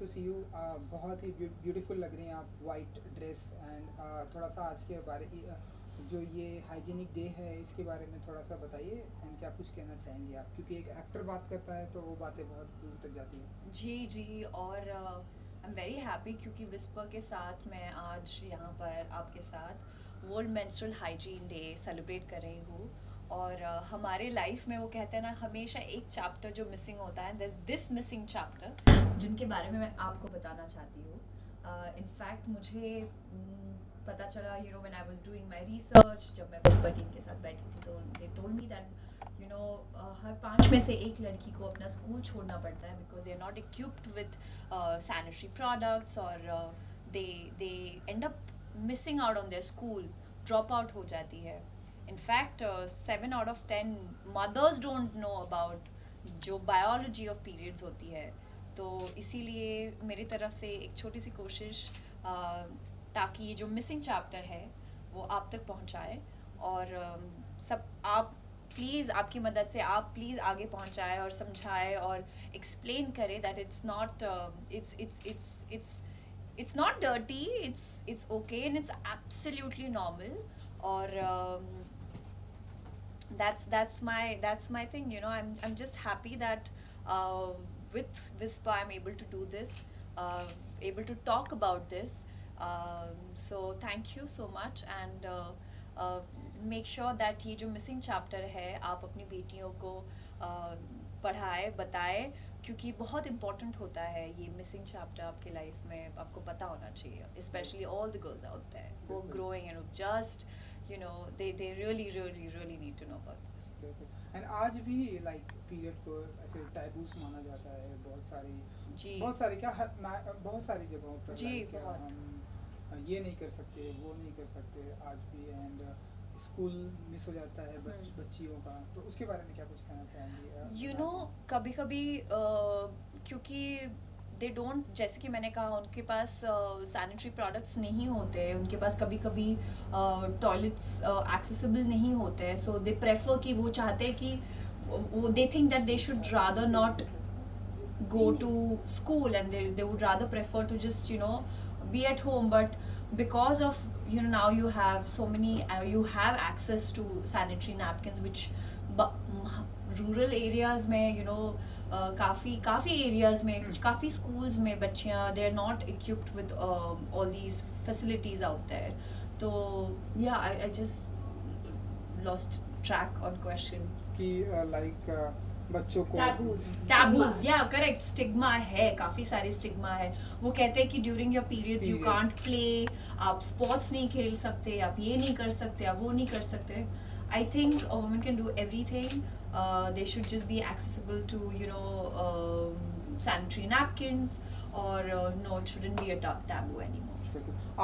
To C you. बहुत ही beautiful लग रही हैं आप, वाइट ड्रेस एंड थोड़ा सा आज के बारे जो ये हाइजीनिक डे है इसके बारे में थोड़ा सा बताइए एंड क्या कुछ कहना चाहेंगे आप, क्योंकि एक एक्टर बात करता है तो वो बातें बहुत दूर तक जाती हैं। जी जी। और आई एम वेरी हैप्पी क्योंकि विस्पर के साथ मैं आज यहाँ पर आपके साथ world menstrual hygiene day celebrate कर रही हूँ। और हमारे लाइफ में वो कहते हैं ना, हमेशा एक चैप्टर जो मिसिंग होता है, दिस मिसिंग चैप्टर जिनके बारे में मैं आपको बताना चाहती हूँ। इनफैक्ट मुझे पता चला, when I was doing my research, जब मैं विस्पर टीम के साथ बैठी थी, तो दे टोल्ड मी दैट हर 5 में से एक लड़की को अपना स्कूल छोड़ना पड़ता है because they are not equipped with sanitary products, और they they end up missing out on their school, drop out हो जाती है। In fact 7 out of 10 mothers don't know about जो बायोलॉजी ऑफ पीरियड्स होती है। तो इसीलिए मेरी तरफ से एक छोटी सी कोशिश, ताकि ये जो मिसिंग चैप्टर है वो आप तक पहुंचाए। और सब आप प्लीज़, आपकी मदद से आप प्लीज़ आगे पहुंचाए और समझाए और एक्सप्लेन करें that it's not it's not dirty, it's okay and it's absolutely normal. और that's my thing. I'm just happy that with Vispa I'm able to do this, able to talk about this. So thank you so much, and make sure that ये जो missing chapter है आप अपनी बेटियों को पढ़ाए, बताए, क्योंकि बहुत इम्पोर्टेंट होता है ये मिसिंग चैप्टर आपके लाइफ में, आपको पता होना चाहिए, specially all the girls out there who are growing and just they really need to know about this. And आज भी लाइक पीरियड को ऐसे टैबूस माना जाता है बहुत जी सारी क्या बहुत सारी जगहों पर, जी लाइक बहुत। हम ये नहीं कर सकते, वो नहीं कर सकते आज भी। एंड स्कूल मिस हो जाता है बच्चियों का, तो उसके बारे में क्या कुछ कहना चाहेंगे? कभी कभी क्योंकि दे डोंट, जैसे कि मैंने कहा, उनके पास सैनिटरी प्रोडक्ट्स नहीं होते, उनके पास कभी कभी टॉयलेट्स एक्सेसिबल नहीं होते, सो दे प्रेफर कि वो चाहते हैं कि वो they think that they should rather not go to school, and they would rather prefer to just be at home. But because of now you have so many you have access to sanitary napkins, which rural areas में काफ़ी areas में काफ़ी schools में बच्चियाँ, they are not equipped with all these facilities out there. तो yeah, I just lost track on question. कि like बच्चों को टैबूज या करेक्ट, स्टिग्मा है, काफी सारे स्टिग्मा है। वो कहते हैं कि during your periods you can't play, आप स्पोर्ट्स नहीं खेल सकते, आप ये नहीं कर सकते, आप वो नहीं कर सकते। I think a woman can do everything, they should just be accessible to sanitary napkins, और no, it shouldn't be a taboo anymore.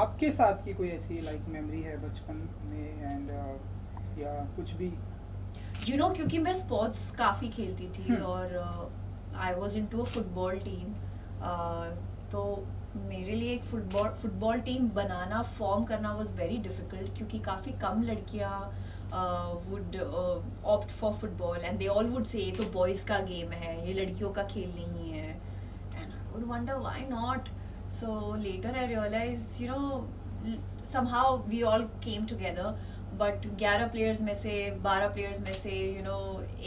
आपके साथ की कोई ऐसी लाइक मेमोरी है बचपन में एंड या कुछ भी? क्योंकि मैं स्पोर्ट्स काफ़ी खेलती थी और I was into a football team, तो मेरे लिए एक फुटबॉल टीम बनाना, फॉर्म करना वॉज वेरी डिफ़िकल्ट, क्योंकि काफ़ी कम लड़कियाँ would opt for football, and they all would say ये तो बॉयज़ का गेम है, ये लड़कियों का खेल नहीं है, and I would wonder why not. So later I realize somehow we all came together, but 11 players में से 12 प्लेयर्स में से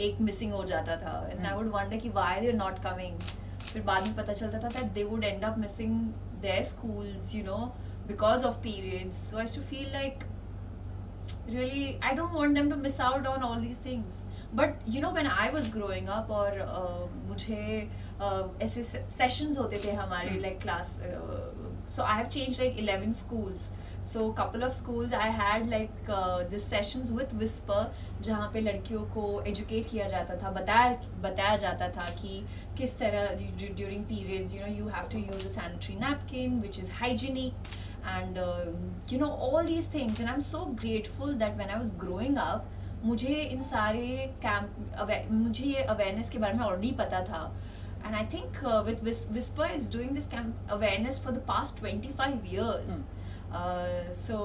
एक मिसिंग हो जाता था, एंड आई वुड वंडर कि why they are not coming. फिर बाद में पता चलता था that they would end up missing their schools because of periods. So I used to feel like really I don't want them to miss out on all these things. But when I was growing up, और मुझे ऐसे sessions होते थे हमारे like class, so I have changed like 11 schools. So couple of schools I had like this sessions with Whisper, जहाँ पे लड़कियों को educate किया जाता था, बताया जाता था कि किस तरह during periods you have to use a sanitary napkin which is hygienic, and all these things. And I'm so grateful that when I was growing up, मुझे इन सारे मुझे ये awareness के बारे में already पता था. And I think with Whisper is doing this awareness for the past 25 years. So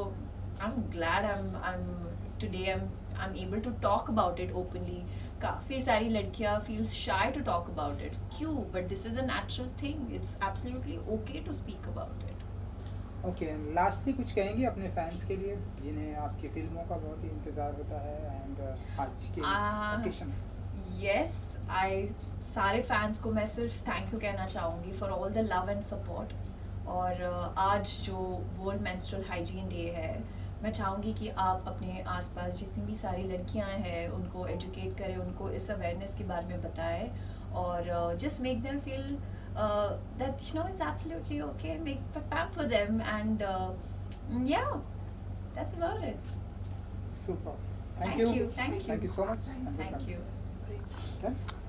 I'm glad I'm today I'm able to talk about it openly. काफ़ी सारी लड़कियां feel shy to talk about it. क्यों? But this is a natural thing. It's absolutely okay to speak about it. Okay, lastly कुछ कहेंगे अपने fans के लिए जिन्हें आपकी फिल्मों का बहुत ही इंतज़ार होता है एंड आज के इस ओकेशन? यस, आई सारे फैंस को मैं सिर्फ थैंक यू कहना चाहूँगी for all the love and support. और आज जो वर्ल्ड मेंस्ट्रुअल हाइजीन डे है, मैं चाहूँगी कि आप अपने आसपास जितनी भी सारी लड़कियां हैं उनको एजुकेट करें, उनको इस अवेयरनेस के बारे में बताएं और just make them feel that it's absolutely okay, make pamper them and yeah, that's about it. Super. Thank you. Thank you so much. Thank you. Done?